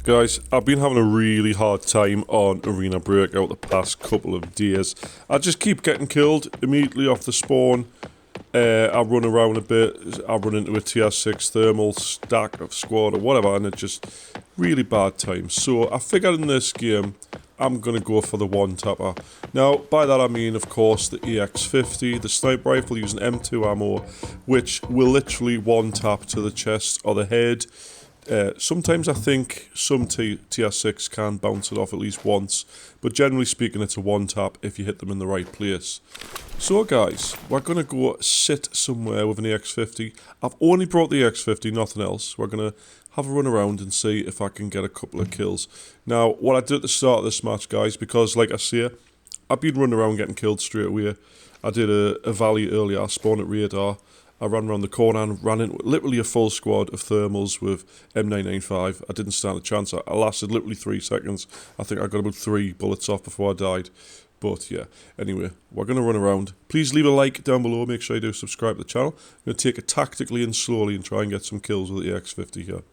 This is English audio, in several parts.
Guys, I've been having a really hard time on Arena Breakout the past couple of days. I just keep getting killed immediately off the spawn. I run around a bit, I run into a tier 6 thermal stack of squad or whatever, and it's just really bad times. So I figured in this game, I'm going to go for the one-tapper. Now, by that I mean, of course, the AX50, the sniper rifle using M2 ammo, which will literally one-tap to the chest or the head. Sometimes I think some tier 6 can bounce it off at least once, but generally speaking it's a one tap if you hit them in the right place. So guys, we're going to go sit somewhere with an AX50. I've only brought the AX50, nothing else. We're going to have a run around and see if I can get a couple of kills. Now, what I did at the start of this match, guys, because like I say, I've been running around getting killed straight away. I did a valley earlier, I spawned at radar. I ran around the corner and ran into literally a full squad of thermals with M995. I didn't stand a chance. I lasted literally 3 seconds. I think I got about 3 bullets off before I died. But yeah, anyway, we're going to run around. Please leave a like down below. Make sure you do subscribe to the channel. I'm going to take it tactically and slowly and try and get some kills with the AX50 here.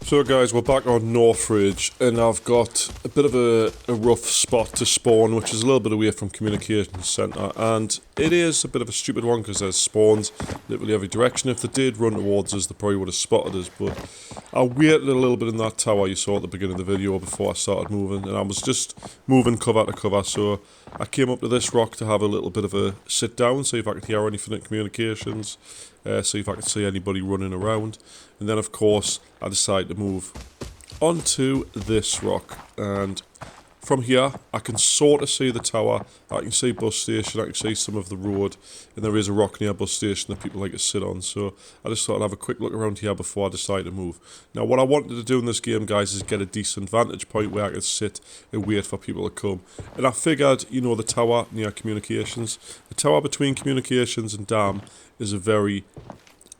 So guys, we're back on Northridge, and I've got a bit of a rough spot to spawn, which is a little bit away from Communications Centre, and it is a bit of a stupid one because there's spawns literally every direction. If they did run towards us, they probably would have spotted us, but I waited a little bit in that tower you saw at the beginning of the video before I started moving, and I was just moving cover to cover, so I came up to this rock to have a little bit of a sit down, see if I could hear anything in communications. See if I could see anybody running around, and then of course I decided to move onto this rock, and from here I can sort of see the tower, I can see bus station, I can see some of the road, and there is a rock near bus station that people like to sit on, so I just thought I'd have a quick look around here before I decide to move. Now what I wanted to do in this game, guys, is get a decent vantage point where I could sit and wait for people to come, and I figured, you know, the tower near communications, the tower between communications and dam is a very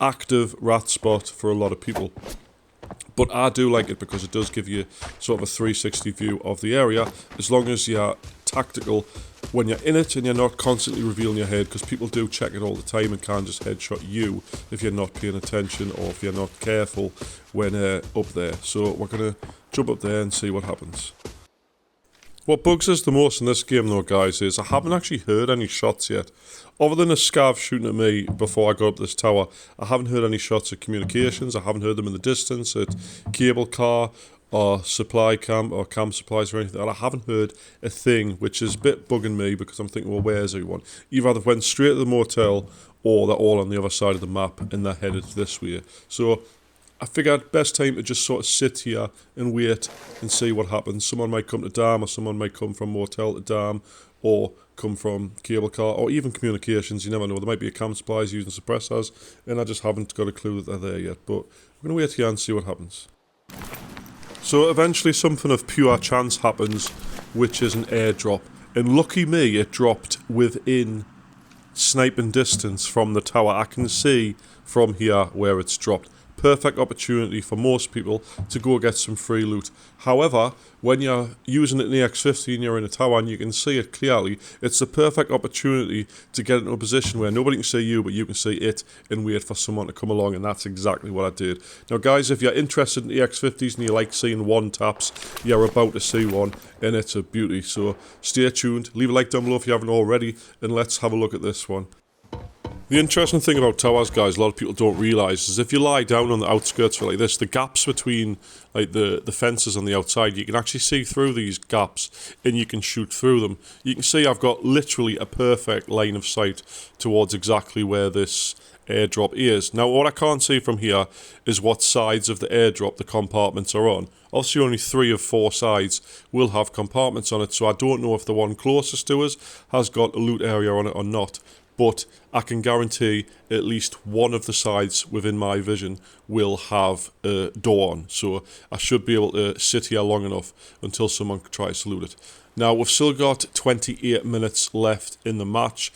active rat spot for a lot of people. But I do like it because it does give you sort of a 360 view of the area, as long as you're tactical when you're in it and you're not constantly revealing your head, because people do check it all the time and can just headshot you if you're not paying attention or if you're not careful when up there. So we're going to jump up there and see what happens. What bugs us the most in this game though, guys, is I haven't actually heard any shots yet. Other than a scav shooting at me before I got up this tower, I haven't heard any shots at communications. I haven't heard them in the distance at cable car or supply camp or camp supplies or anything. And I haven't heard a thing, which is a bit bugging me because I'm thinking, well, where's everyone? Either they went straight to the motel or they're all on the other side of the map and they're headed this way. So I figured best time to just sort of sit here and wait and see what happens. Someone might come to dam, or someone might come from motel to dam, or come from cable car, or even communications. You never know. There might be a camp supplies using suppressors, and I just haven't got a clue that they're there yet. But we're going to wait here and see what happens. So eventually something of pure chance happens, which is an airdrop. And lucky me, it dropped within sniping distance from the tower. I can see from here where it's dropped. Perfect opportunity for most people to go get some free loot. However, when you're using it in the AX50 and you're in a tower and you can see it clearly, it's the perfect opportunity to get into a position where nobody can see you, but you can see it and wait for someone to come along, and that's exactly what I did. Now guys, if you're interested in the AX50s and you like seeing one taps, you're about to see one, and it's a beauty. So stay tuned, leave a like down below if you haven't already, and let's have a look at this one. The interesting thing about towers, guys, a lot of people don't realise, is if you lie down on the outskirts like this, the gaps between like the fences on the outside, you can actually see through these gaps and you can shoot through them. You can see I've got literally a perfect line of sight towards exactly where this airdrop is. Now what I can't see from here is what sides of the airdrop the compartments are on. Obviously only 3 of 4 sides will have compartments on it, so I don't know if the one closest to us has got a loot area on it or not. But I can guarantee at least one of the sides within my vision will have a door on. So I should be able to sit here long enough until someone tries to loot it. Now we've still got 28 minutes left in the match.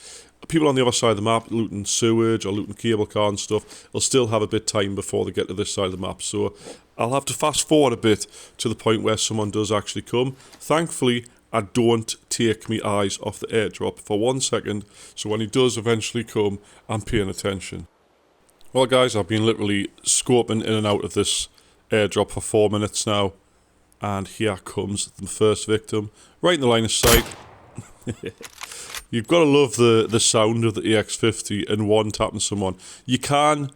People on the other side of the map looting sewage or looting cable car and stuff, they'll still have a bit of time before they get to this side of the map. So I'll have to fast forward a bit to the point where someone does actually come. Thankfully, I don't take my eyes off the airdrop for 1 second, so when he does eventually come, I'm paying attention. Well guys, I've been literally scoping in and out of this airdrop for 4 minutes now. And here comes the first victim, right in the line of sight. You've got to love the sound of the AX50 and one-tapping someone. You can,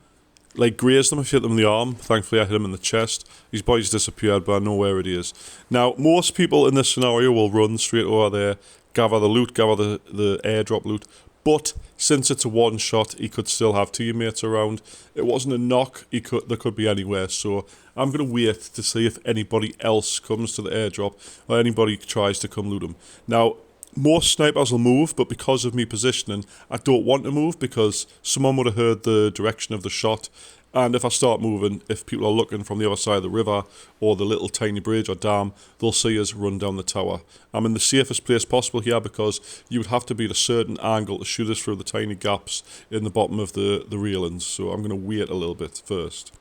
like, graze them if you hit them in the arm. Thankfully, I hit him in the chest. His body's disappeared, but I know where it is. Now, most people in this scenario will run straight over there, gather the loot, gather the airdrop loot. But since it's a one-shot, he could still have teammates around. It wasn't a knock. They could be anywhere. So I'm going to wait to see if anybody else comes to the airdrop or anybody tries to come loot him. Now, most snipers will move, but because of me positioning, I don't want to move because someone would have heard the direction of the shot. And if I start moving, if people are looking from the other side of the river or the little tiny bridge or dam, they'll see us run down the tower. I'm in the safest place possible here because you would have to be at a certain angle to shoot us through the tiny gaps in the bottom of the railings. So I'm going to wait a little bit first.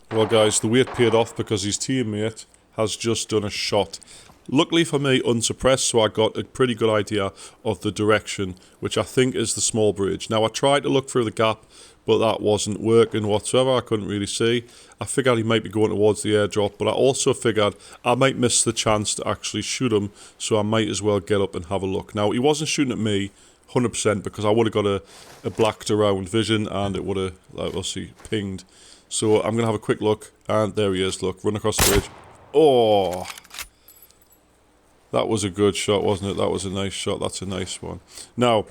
Well guys, the wait paid off because his teammate has just done a shot. Luckily for me, unsuppressed, so I got a pretty good idea of the direction, which I think is the small bridge. Now, I tried to look through the gap, but that wasn't working whatsoever. I couldn't really see. I figured he might be going towards the airdrop, but I also figured I might miss the chance to actually shoot him, so I might as well get up and have a look. Now, he wasn't shooting at me 100% because I would have got a blacked around vision and it would have, like, we'll see, pinged. So I'm going to have a quick look, and there he is, look, run across the bridge. Oh! That was a good shot, wasn't it? That was a nice shot. That's a nice one. Now,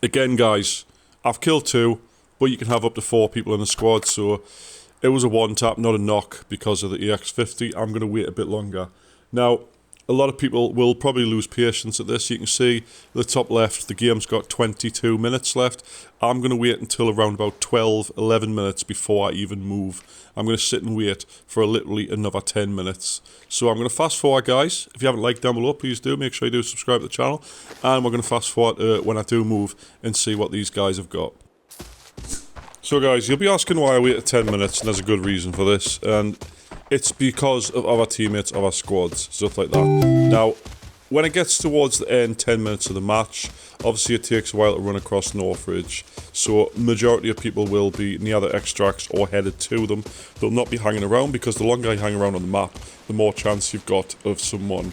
again, guys, I've killed 2, but you can have up to 4 people in a squad, so it was a one-tap, not a knock, because of the AX50. I'm going to wait a bit longer. Now, a lot of people will probably lose patience at this. You can see the top left, the game's got 22 minutes left. I'm going to wait until around about 12, 11 minutes before I even move. I'm going to sit and wait for literally another 10 minutes. So I'm going to fast forward, guys. If you haven't liked down below, please do. Make sure you do subscribe to the channel. And we're going to fast forward when I do move and see what these guys have got. So guys, you'll be asking why I waited 10 minutes, and there's a good reason for this. And it's because of other teammates, other squads, stuff like that. Now, when it gets towards the end, 10 minutes of the match, obviously it takes a while to run across Northridge, so majority of people will be near the extracts or headed to them. They'll not be hanging around, because the longer you hang around on the map, the more chance you've got of someone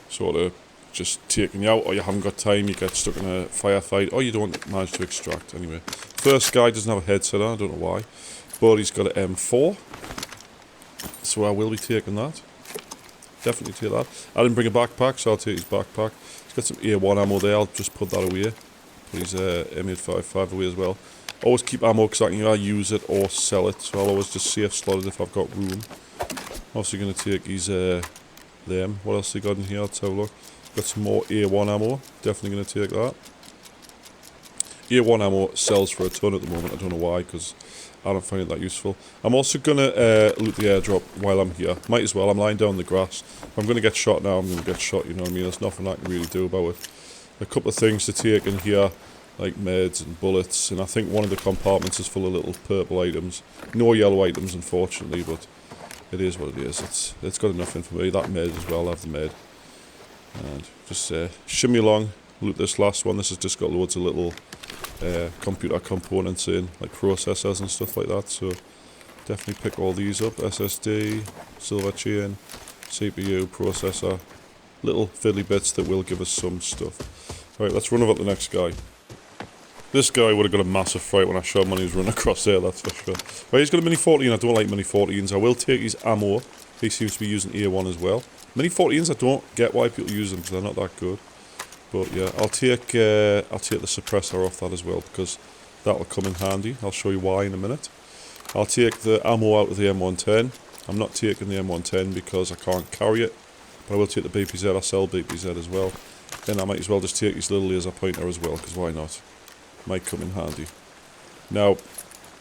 sort of just taking you out, or you haven't got time, you get stuck in a firefight, or you don't manage to extract. Anyway, first guy doesn't have a headset on, I don't know why, but he's got an M4. So I will be taking that. Definitely take that. I didn't bring a backpack, so I'll take his backpack. He's got some A1 ammo there, I'll just put that away. Put his M855 away as well. Always keep ammo because I can either use it or sell it, so I'll always just safe slot it if I've got room. Also going to take his them. What else he got in here? Let's have a look. Got some more A1 ammo. Definitely going to take that. A1 ammo sells for a ton at the moment. I don't know why, because I don't find it that useful. I'm also going to loot the airdrop while I'm here. Might as well. I'm lying down in the grass. If I'm going to get shot now, I'm going to get shot, you know what I mean? There's nothing I can really do about it. A couple of things to take in here, like meds and bullets, and I think one of the compartments is full of little purple items. No yellow items, unfortunately, but it is what it is. It's got enough in for me. That med as well, I'll have the med. And just shimmy along, loot this last one. This has just got loads of little computer components in, like processors and stuff like that, so definitely pick all these up. SSD, silver chain, CPU, processor, little fiddly bits that will give us some stuff. Alright, let's run over to the next guy. This guy would have got a massive fright when I shot him when he was running across there, that's for sure. Right, he's got a Mini 14, I don't like Mini 14s. I will take his ammo, he seems to be using A1 as well. Mini 14s, I don't get why people use them, because they're not that good. But yeah, I'll take the suppressor off that as well, because that'll come in handy. I'll show you why in a minute. I'll take the ammo out of the M110. I'm not taking the M110 because I can't carry it, but I will take the BPZ. I sell BPZ as well. Then I might as well just take his little laser pointer as well, because why not? Might come in handy. Now,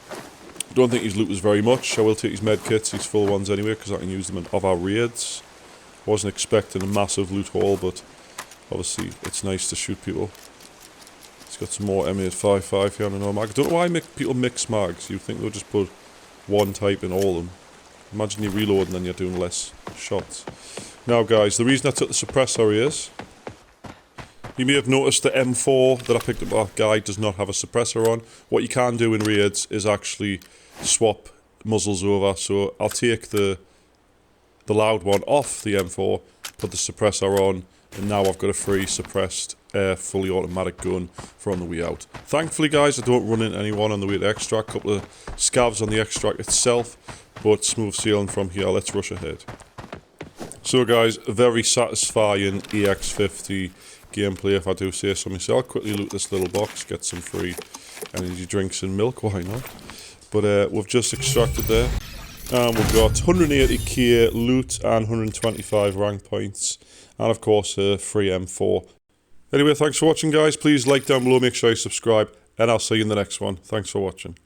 I don't think his loot was very much. I will take his med kits, his full ones anyway, because I can use them in other raids. Wasn't expecting a massive loot haul, but obviously, it's nice to shoot people. It's got some more M855 here on an mag. I don't know why people mix mags. You'd think they'll just put one type in all of them. Imagine you reload and then you're doing less shots. Now guys, the reason I took the suppressor is, you may have noticed the M4 that I picked up that guy does not have a suppressor on. What you can do in raids is actually swap muzzles over. So I'll take the the loud one off the M4, put the suppressor on, and now I've got a free suppressed fully automatic gun for on the way out. Thankfully guys, I don't run into anyone on the way to extract. A couple of scavs on the extract itself, but smooth sailing from here. Let's rush ahead. So guys, a very satisfying AX50 gameplay if I do say so myself. I'll quickly loot this little box, get some free energy drinks and milk, why not? But we've just extracted there. And we've got 180k loot and 125 rank points. And of course a free M4. Anyway, thanks for watching guys. Please like down below, make sure you subscribe. And I'll see you in the next one. Thanks for watching.